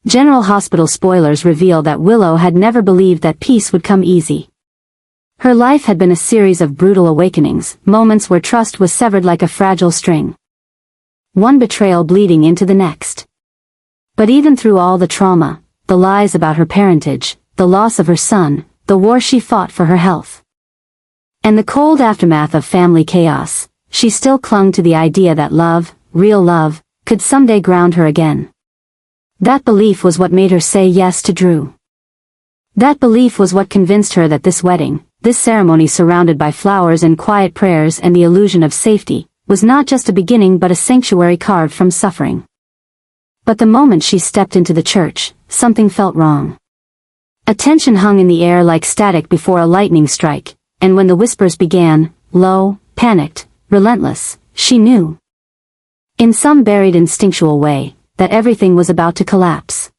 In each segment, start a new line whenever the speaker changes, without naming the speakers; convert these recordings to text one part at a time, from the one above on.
General Hospital spoilers reveal that Willow had never believed that peace would come easy. Her life had been a series of brutal awakenings, moments where trust was severed like a fragile string. One betrayal bleeding into the next. But even through all the trauma, the lies about her parentage, the loss of her son, the war she fought for her health, and the cold aftermath of family chaos, she still clung to the idea that love, real love, could someday ground her again. That belief was what made her say yes to Drew. That belief was what convinced her that this wedding, this ceremony surrounded by flowers and quiet prayers and the illusion of safety, was not just a beginning but a sanctuary carved from suffering. But the moment she stepped into the church, something felt wrong. A tension hung in the air like static before a lightning strike, and when the whispers began, low, panicked, relentless, she knew, in some buried instinctual way, that everything was about to collapse.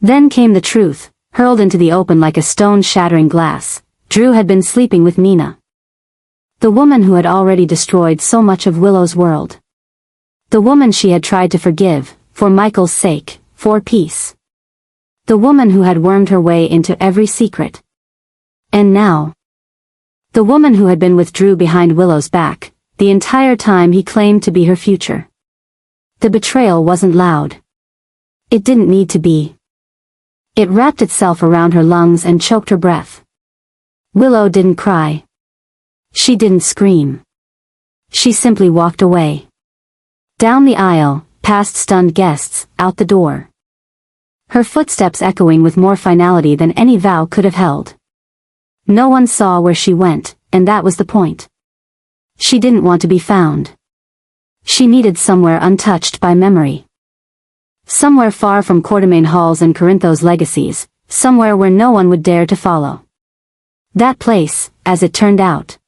Then came the truth, hurled into the open like a stone-shattering glass. Drew had been sleeping with Nina. The woman who had already destroyed so much of Willow's world. The woman she had tried to forgive, for Michael's sake, for peace. The woman who had wormed her way into every secret. And now, the woman who had been with Drew behind Willow's back, the entire time he claimed to be her future. The betrayal wasn't loud. It didn't need to be. It wrapped itself around her lungs and choked her breath. Willow didn't cry. She didn't scream. She simply walked away. Down the aisle, past stunned guests, out the door. Her footsteps echoing with more finality than any vow could have held. No one saw where she went, and that was the point. She didn't want to be found. She needed somewhere untouched by memory. Somewhere far from Quartermain halls and Corinthos legacies, somewhere where no one would dare to follow. That place, as it turned out,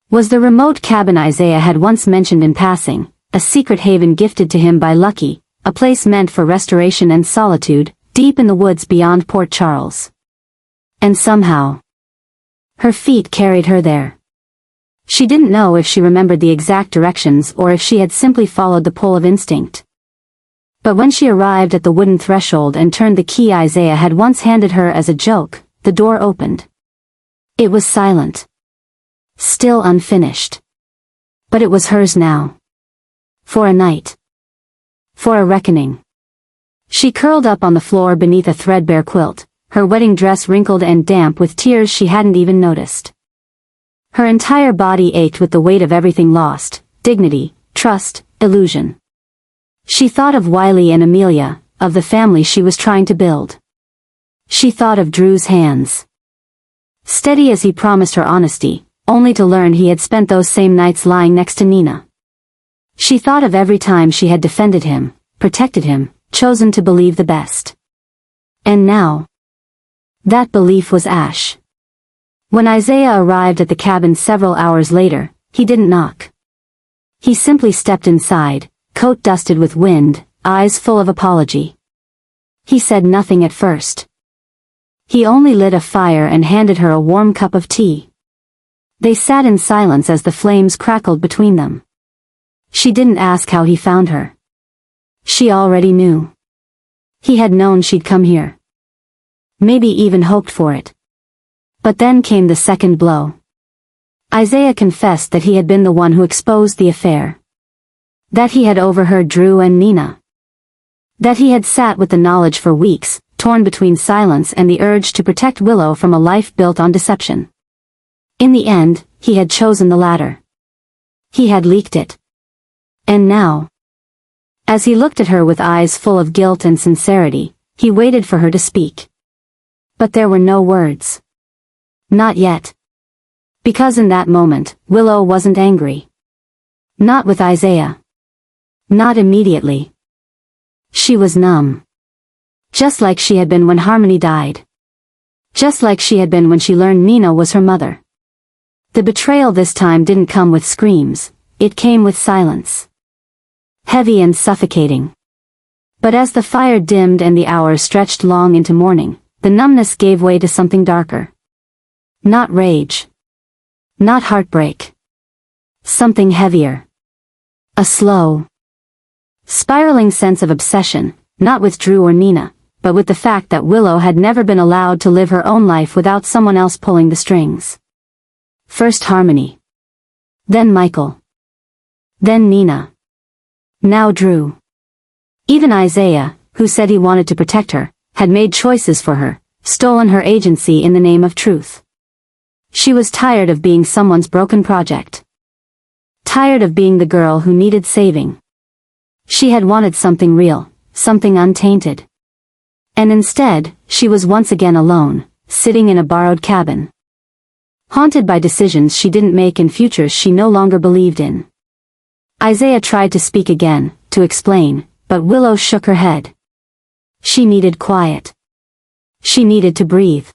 was the remote cabin Isaiah had once mentioned in passing, a secret haven gifted to him by Lucky, a place meant for restoration and solitude, deep in the woods beyond Port Charles. And somehow, her feet carried her there. She didn't know if she remembered the exact directions or if she had simply followed the pull of instinct. But when she arrived at the wooden threshold and turned the key Isaiah had once handed her as a joke, the door opened. It was silent. Still unfinished. But it was hers now. For a night. For a reckoning. She curled up on the floor beneath a threadbare quilt, her wedding dress wrinkled and damp with tears she hadn't even noticed. Her entire body ached with the weight of everything lost, dignity, trust, illusion. She thought of Wiley and Amelia, of the family she was trying to build. She thought of Drew's hands. Steady as he promised her honesty, only to learn he had spent those same nights lying next to Nina. She thought of every time she had defended him, protected him, chosen to believe the best. And now, that belief was ash. When Isaiah arrived at the cabin several hours later, he didn't knock. He simply stepped inside, coat dusted with wind, eyes full of apology. He said nothing at first. He only lit a fire and handed her a warm cup of tea. They sat in silence as the flames crackled between them. She didn't ask how he found her. She already knew. He had known she'd come here. Maybe even hoped for it. But then came the second blow. Isaiah confessed that he had been the one who exposed the affair. That he had overheard Drew and Nina. That he had sat with the knowledge for weeks, torn between silence and the urge to protect Willow from a life built on deception. In the end, he had chosen the latter. He had leaked it. And now, as he looked at her with eyes full of guilt and sincerity, he waited for her to speak. But there were no words. Not yet. Because in that moment, Willow wasn't angry. Not with Isaiah. Not immediately. She was numb. Just like she had been when Harmony died. Just like she had been when she learned Nina was her mother. The betrayal this time didn't come with screams, it came with silence. Heavy and suffocating. But as the fire dimmed and the hours stretched long into morning, the numbness gave way to something darker. Not rage. Not heartbreak. Something heavier. A slow, spiraling sense of obsession, Not with Drew or Nina, but with the fact that Willow had never been allowed to live her own life without someone else pulling the strings. First Harmony. Then Michael. Then Nina. Now Drew. Even Isaiah, who said he wanted to protect her, had made choices for her, stolen her agency in the name of truth. She was tired of being someone's broken project. Tired of being the girl who needed saving. She had wanted something real, something untainted. And instead, she was once again alone, sitting in a borrowed cabin. Haunted by decisions she didn't make and futures she no longer believed in. Isaiah tried to speak again, to explain, but Willow shook her head. She needed quiet. She needed to breathe.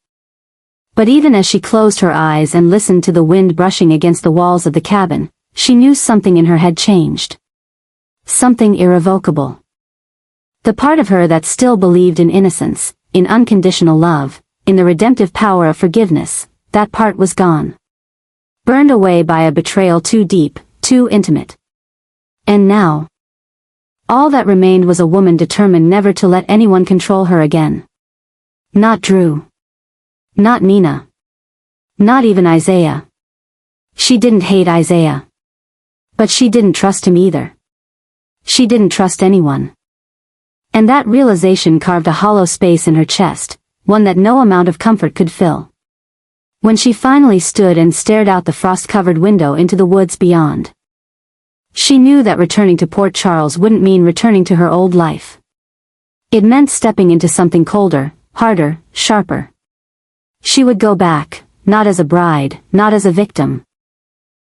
But even as she closed her eyes and listened to the wind brushing against the walls of the cabin, she knew something in her had changed. Something irrevocable. The part of her that still believed in innocence, in unconditional love, in the redemptive power of forgiveness, that part was gone. Burned away by a betrayal too deep, too intimate. And now, all that remained was a woman determined never to let anyone control her again. Not Drew. Not Nina. Not even Isaiah. She didn't hate Isaiah. But she didn't trust him either. She didn't trust anyone. And that realization carved a hollow space in her chest, one that no amount of comfort could fill. When she finally stood and stared out the frost-covered window into the woods beyond, she knew that returning to Port Charles wouldn't mean returning to her old life. It meant stepping into something colder, harder, sharper. She would go back, not as a bride, not as a victim,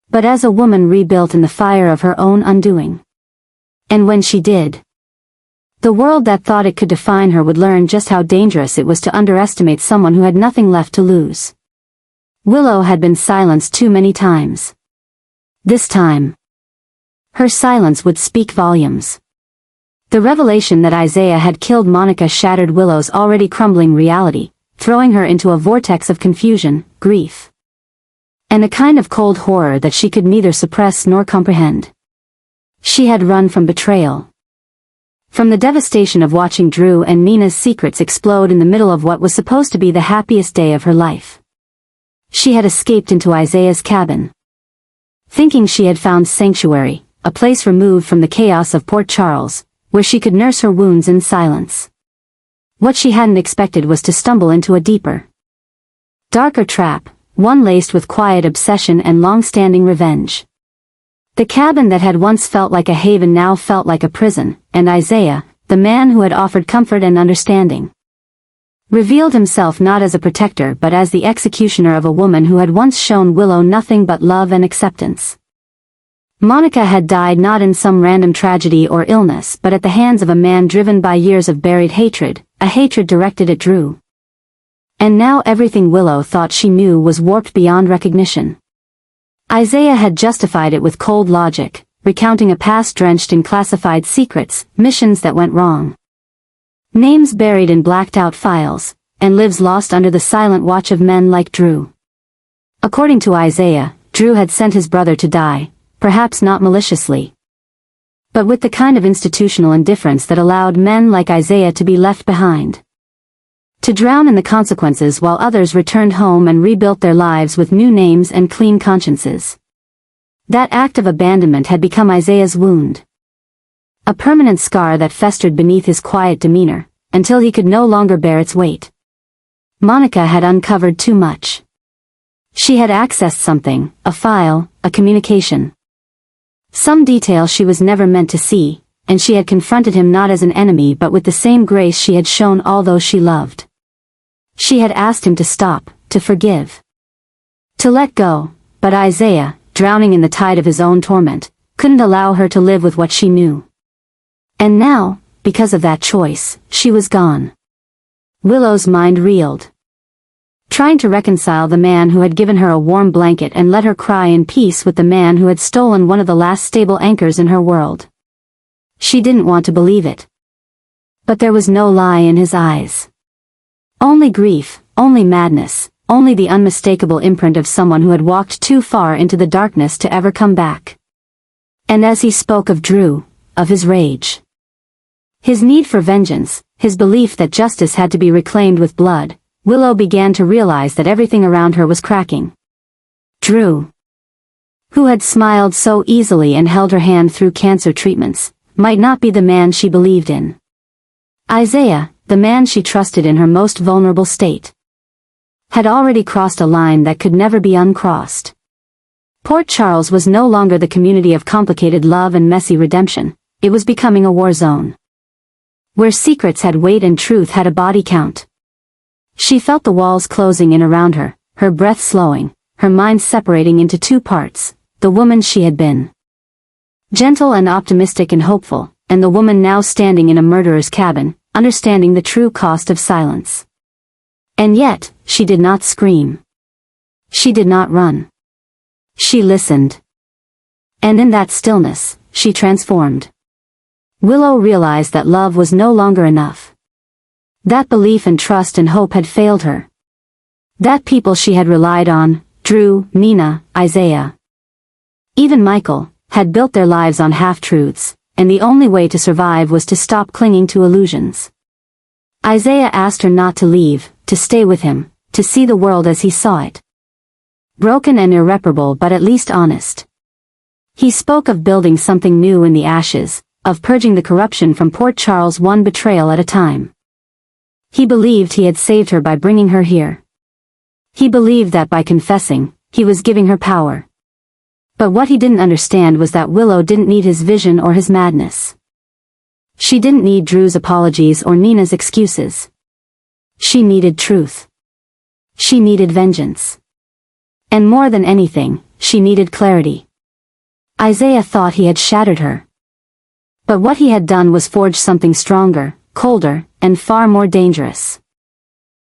but as a woman rebuilt in the fire of her own undoing. And when she did, the world that thought it could define her would learn just how dangerous it was to underestimate someone who had nothing left to lose. Willow had been silenced too many times. This time, her silence would speak volumes. The revelation that Isaiah had killed Monica shattered Willow's already crumbling reality, throwing her into a vortex of confusion, grief, and a kind of cold horror that she could neither suppress nor comprehend. She had run from betrayal. From the devastation of watching Drew and Nina's secrets explode in the middle of what was supposed to be the happiest day of her life. She had escaped into Isaiah's cabin, thinking she had found sanctuary, a place removed from the chaos of Port Charles, where she could nurse her wounds in silence. What she hadn't expected was to stumble into a deeper, darker trap, one laced with quiet obsession and long-standing revenge. The cabin that had once felt like a haven now felt like a prison, and Isaiah, the man who had offered comfort and understanding, revealed himself not as a protector but as the executioner of a woman who had once shown Willow nothing but love and acceptance. Monica had died not in some random tragedy or illness but at the hands of a man driven by years of buried hatred, a hatred directed at Drew. And now everything Willow thought she knew was warped beyond recognition. Isaiah had justified it with cold logic, recounting a past drenched in classified secrets, missions that went wrong, names buried in blacked-out files, and lives lost under the silent watch of men like Drew. According to Isaiah, Drew had sent his brother to die, perhaps not maliciously, but with the kind of institutional indifference that allowed men like Isaiah to be left behind, to drown in the consequences while others returned home and rebuilt their lives with new names and clean consciences. That act of abandonment had become Isaiah's wound, a permanent scar that festered beneath his quiet demeanor, until he could no longer bear its weight. Monica had uncovered too much. She had accessed something, a file, a communication, some detail she was never meant to see, and she had confronted him not as an enemy but with the same grace she had shown all those she loved. She had asked him to stop, to forgive, to let go, but Isaiah, drowning in the tide of his own torment, couldn't allow her to live with what she knew. And now, because of that choice, she was gone. Willow's mind reeled, trying to reconcile the man who had given her a warm blanket and let her cry in peace with the man who had stolen one of the last stable anchors in her world. She didn't want to believe it. But there was no lie in his eyes. Only grief, only madness, only the unmistakable imprint of someone who had walked too far into the darkness to ever come back. And as he spoke of Drew, of his rage, His need for vengeance, his belief that justice had to be reclaimed with blood. Willow began to realize that everything around her was cracking. Drew, who had smiled so easily and held her hand through cancer treatments, might not be the man she believed in. Isaiah, the man she trusted in her most vulnerable state, had already crossed a line that could never be uncrossed. Port Charles was no longer the community of complicated love and messy redemption. It was becoming a war zone, where secrets had weight and truth had a body count. She felt the walls closing in around her, her breath slowing, her mind separating into two parts, the woman she had been, gentle and optimistic and hopeful, and the woman now standing in a murderer's cabin, understanding the true cost of silence. And yet, she did not scream. She did not run. She listened. And in that stillness, she transformed. Willow realized that love was no longer enough. That belief and trust and hope had failed her. That people she had relied on, Drew, Nina, Isaiah, even Michael, had built their lives on half-truths, and the only way to survive was to stop clinging to illusions. Isaiah asked her not to leave, to stay with him, to see the world as he saw it. Broken and irreparable but at least honest. He spoke of building something new in the ashes, of purging the corruption from Port Charles one betrayal at a time. He believed he had saved her by bringing her here. He believed that by confessing, he was giving her power. But what he didn't understand was that Willow didn't need his vision or his madness. She didn't need Drew's apologies or Nina's excuses. She needed truth. She needed vengeance. And more than anything, she needed clarity. Isaiah thought he had shattered her. But what he had done was forge something stronger, colder, and far more dangerous.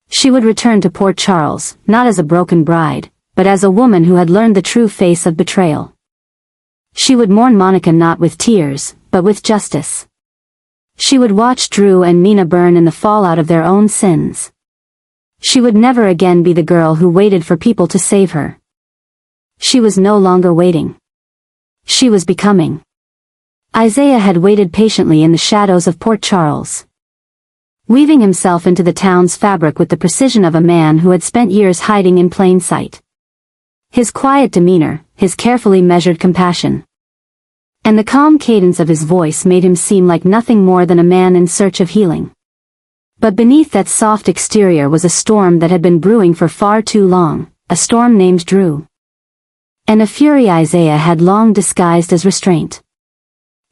She would return to Port Charles, not as a broken bride, but as a woman who had learned the true face of betrayal. She would mourn Monica not with tears, but with justice. She would watch Drew and Nina burn in the fallout of their own sins. She would never again be the girl who waited for people to save her. She was no longer waiting. She was becoming. Isaiah had waited patiently in the shadows of Port Charles, weaving himself into the town's fabric with the precision of a man who had spent years hiding in plain sight. His quiet demeanor, his carefully measured compassion, and the calm cadence of his voice made him seem like nothing more than a man in search of healing. But beneath that soft exterior was a storm that had been brewing for far too long, a storm named Drew. And a fury Isaiah had long disguised as restraint.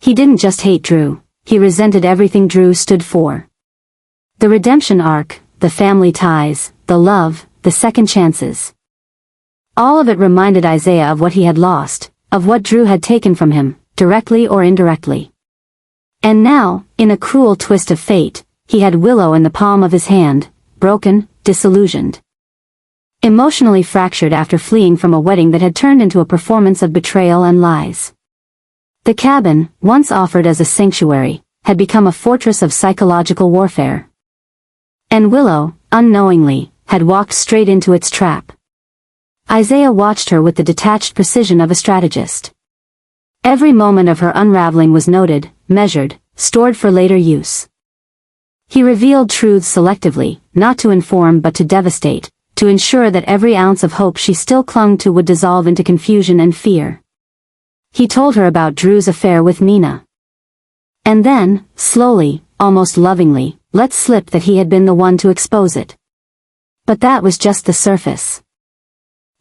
He didn't just hate Drew, he resented everything Drew stood for. The redemption arc, the family ties, the love, the second chances. All of it reminded Isaiah of what he had lost, of what Drew had taken from him, directly or indirectly. And now, in a cruel twist of fate, he had Willow in the palm of his hand, broken, disillusioned, emotionally fractured after fleeing from a wedding that had turned into a performance of betrayal and lies. The cabin, once offered as a sanctuary, had become a fortress of psychological warfare. And Willow, unknowingly, had walked straight into its trap. Isaiah watched her with the detached precision of a strategist. Every moment of her unraveling was noted, measured, stored for later use. He revealed truths selectively, not to inform but to devastate, to ensure that every ounce of hope she still clung to would dissolve into confusion and fear. He told her about Drew's affair with Nina. And then, slowly, almost lovingly, let slip that he had been the one to expose it. But that was just the surface.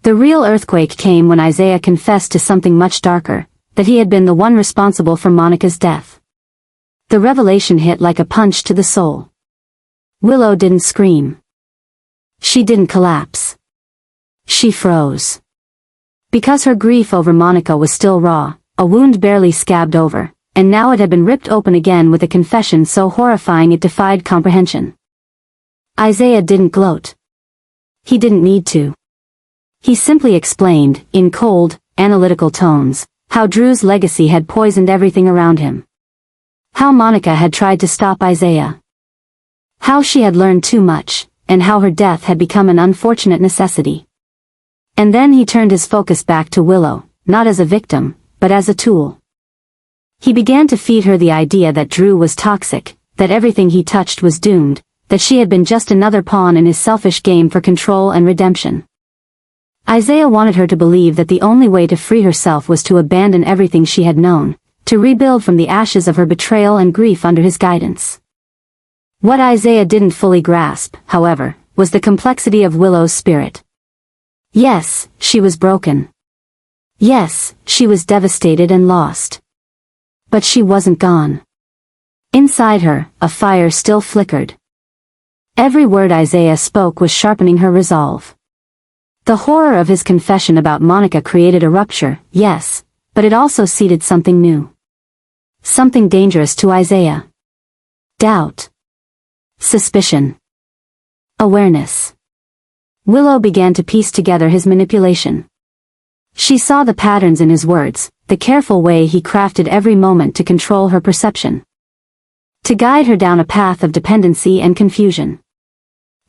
The real earthquake came when Isaiah confessed to something much darker, that he had been the one responsible for Monica's death. The revelation hit like a punch to the soul. Willow didn't scream. She didn't collapse. She froze. Because her grief over Monica was still raw, a wound barely scabbed over, and now it had been ripped open again with a confession so horrifying it defied comprehension. Isaiah didn't gloat. He didn't need to. He simply explained, in cold, analytical tones, how Drew's legacy had poisoned everything around him. How Monica had tried to stop Isaiah. How she had learned too much, and how her death had become an unfortunate necessity. And then he turned his focus back to Willow, not as a victim, but as a tool. He began to feed her the idea that Drew was toxic, that everything he touched was doomed, that she had been just another pawn in his selfish game for control and redemption. Isaiah wanted her to believe that the only way to free herself was to abandon everything she had known, to rebuild from the ashes of her betrayal and grief under his guidance. What Isaiah didn't fully grasp, however, was the complexity of Willow's spirit. Yes, she was broken. Yes, she was devastated and lost. But she wasn't gone. Inside her, a fire still flickered. Every word Isaiah spoke was sharpening her resolve. The horror of his confession about Monica created a rupture, yes, but it also seeded something new. Something dangerous to Isaiah. Doubt. Suspicion. Awareness. Willow began to piece together his manipulation. She saw the patterns in his words, the careful way he crafted every moment to control her perception. To guide her down a path of dependency and confusion.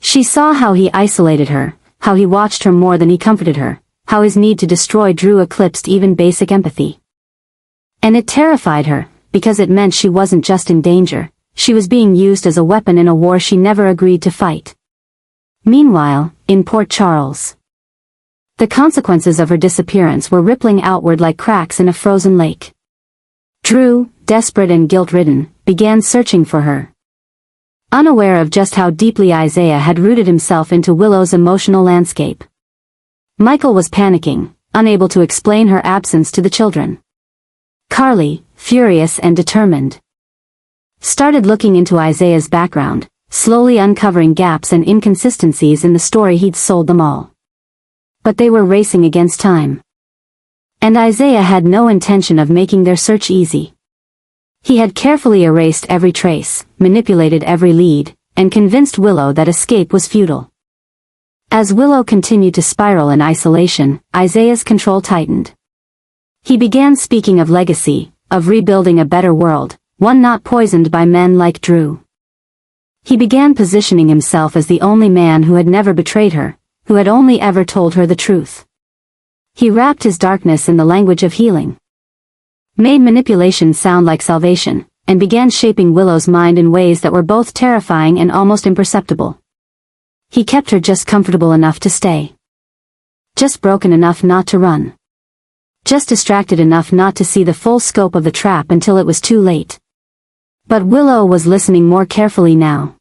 She saw how he isolated her, how he watched her more than he comforted her, how his need to destroy Drew eclipsed even basic empathy. And it terrified her, because it meant she wasn't just in danger, she was being used as a weapon in a war she never agreed to fight. Meanwhile, in Port Charles, the consequences of her disappearance were rippling outward like cracks in a frozen lake. Drew, desperate and guilt-ridden, began searching for her. Unaware of just how deeply Isaiah had rooted himself into Willow's emotional landscape. Michael was panicking, unable to explain her absence to the children. Carly, furious and determined, started looking into Isaiah's background, slowly uncovering gaps and inconsistencies in the story he'd sold them all. But they were racing against time. And Isaiah had no intention of making their search easy. He had carefully erased every trace, manipulated every lead, and convinced Willow that escape was futile. As Willow continued to spiral in isolation, Isaiah's control tightened. He began speaking of legacy, of rebuilding a better world, one not poisoned by men like Drew. He began positioning himself as the only man who had never betrayed her, who had only ever told her the truth. He wrapped his darkness in the language of healing. Made manipulation sound like salvation, and began shaping Willow's mind in ways that were both terrifying and almost imperceptible. He kept her just comfortable enough to stay. Just broken enough not to run. Just distracted enough not to see the full scope of the trap until it was too late. But Willow was listening more carefully now.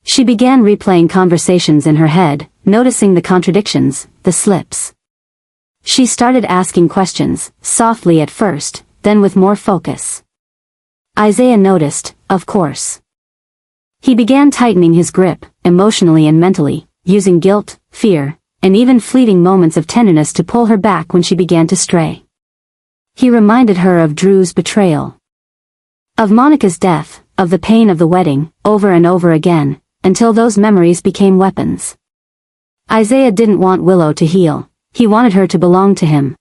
She began replaying conversations in her head, noticing the contradictions, the slips. She started asking questions, softly at first, then with more focus. Isaiah noticed, of course. He began tightening his grip, emotionally and mentally, using guilt, fear, and even fleeting moments of tenderness to pull her back when she began to stray. He reminded her of Drew's betrayal. Of Monica's death, of the pain of the wedding, over and over again, until those memories became weapons. Isaiah didn't want Willow to heal. He wanted her to belong to him.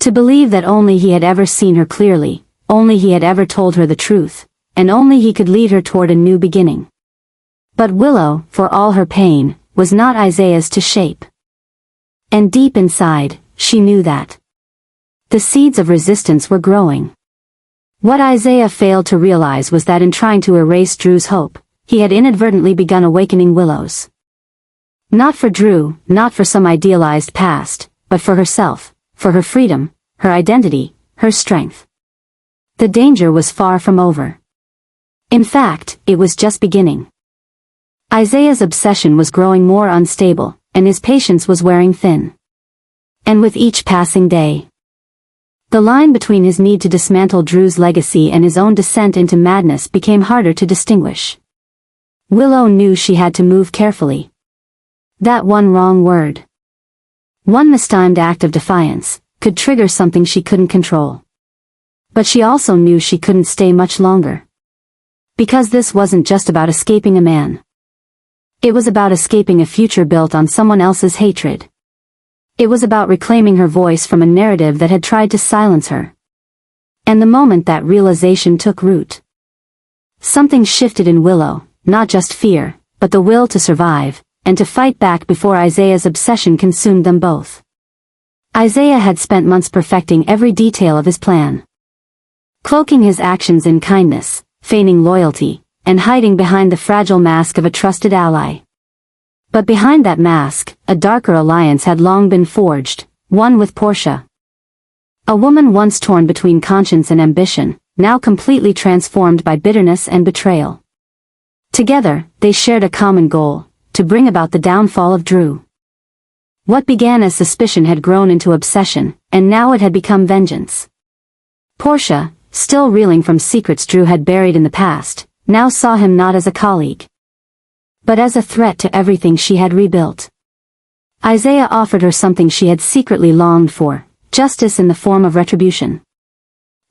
To believe that only he had ever seen her clearly, only he had ever told her the truth, and only he could lead her toward a new beginning. But Willow, for all her pain, was not Isaiah's to shape. And deep inside, she knew that. The seeds of resistance were growing. What Isaiah failed to realize was that in trying to erase Drew's hope, he had inadvertently begun awakening Willow's. Not for Drew, not for some idealized past, but for herself, for her freedom, her identity, her strength. The danger was far from over. In fact, it was just beginning. Isaiah's obsession was growing more unstable, and his patience was wearing thin. And with each passing day, the line between his need to dismantle Drew's legacy and his own descent into madness became harder to distinguish. Willow knew she had to move carefully. That one wrong word, one mistimed act of defiance, could trigger something she couldn't control. But she also knew she couldn't stay much longer. Because this wasn't just about escaping a man. It was about escaping a future built on someone else's hatred. It was about reclaiming her voice from a narrative that had tried to silence her. And the moment that realization took root, something shifted in Willow, not just fear, but the will to survive, and to fight back before Isaiah's obsession consumed them both. Isaiah had spent months perfecting every detail of his plan. Cloaking his actions in kindness, feigning loyalty, and hiding behind the fragile mask of a trusted ally. But behind that mask, a darker alliance had long been forged, one with Portia. A woman once torn between conscience and ambition, now completely transformed by bitterness and betrayal. Together, they shared a common goal, to bring about the downfall of Drew. What began as suspicion had grown into obsession, and now it had become vengeance. Portia, still reeling from secrets Drew had buried in the past, now saw him not as a colleague, but as a threat to everything she had rebuilt. Isaiah offered her something she had secretly longed for, justice in the form of retribution.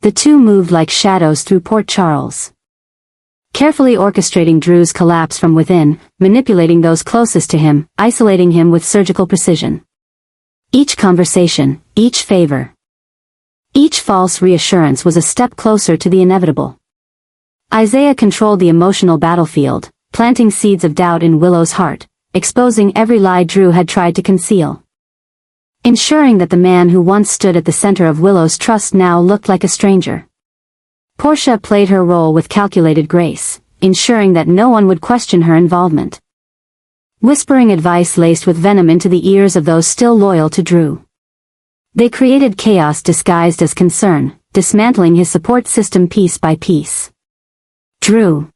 The two moved like shadows through Port Charles, carefully orchestrating Drew's collapse from within, manipulating those closest to him, isolating him with surgical precision. Each conversation, each favor, each false reassurance was a step closer to the inevitable. Isaiah controlled the emotional battlefield, planting seeds of doubt in Willow's heart, exposing every lie Drew had tried to conceal. Ensuring that the man who once stood at the center of Willow's trust now looked like a stranger. Portia played her role with calculated grace, ensuring that no one would question her involvement. Whispering advice laced with venom into the ears of those still loyal to Drew. They created chaos disguised as concern, dismantling his support system piece by piece. Drew,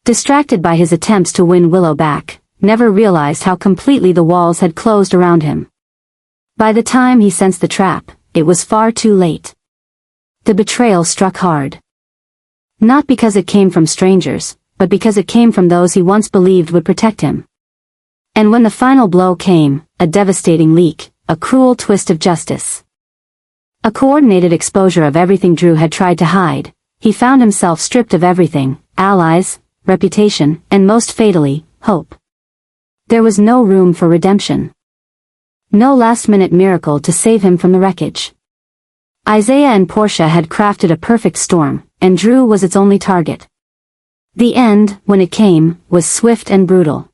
distracted by his attempts to win Willow back, never realized how completely the walls had closed around him. By the time he sensed the trap, it was far too late. The betrayal struck hard. Not because it came from strangers, but because it came from those he once believed would protect him. And when the final blow came, a devastating leak, a cruel twist of justice, a coordinated exposure of everything Drew had tried to hide, he found himself stripped of everything, allies, reputation, and most fatally, hope. There was no room for redemption. No last-minute miracle to save him from the wreckage. Isaiah and Portia had crafted a perfect storm, and Drew was its only target. The end, when it came, was swift and brutal.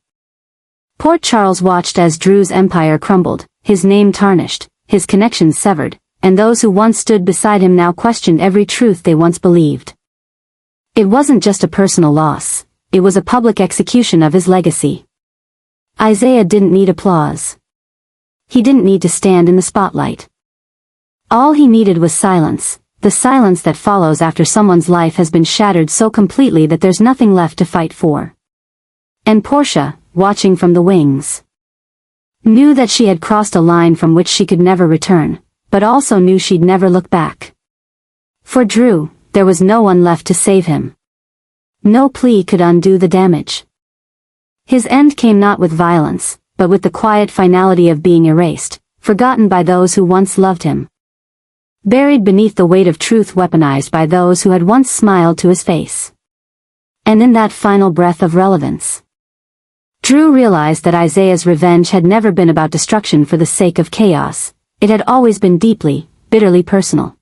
Port Charles watched as Drew's empire crumbled, his name tarnished, his connections severed, and those who once stood beside him now questioned every truth they once believed. It wasn't just a personal loss, it was a public execution of his legacy. Isaiah didn't need applause. He didn't need to stand in the spotlight. All he needed was silence, the silence that follows after someone's life has been shattered so completely that there's nothing left to fight for. And Portia, watching from the wings, knew that she had crossed a line from which she could never return, but also knew she'd never look back. For Drew, there was no one left to save him. No plea could undo the damage. His end came not with violence, but with the quiet finality of being erased, forgotten by those who once loved him. Buried beneath the weight of truth weaponized by those who had once smiled to his face. And in that final breath of relevance, Drew realized that Isaiah's revenge had never been about destruction for the sake of chaos, it had always been deeply, bitterly personal.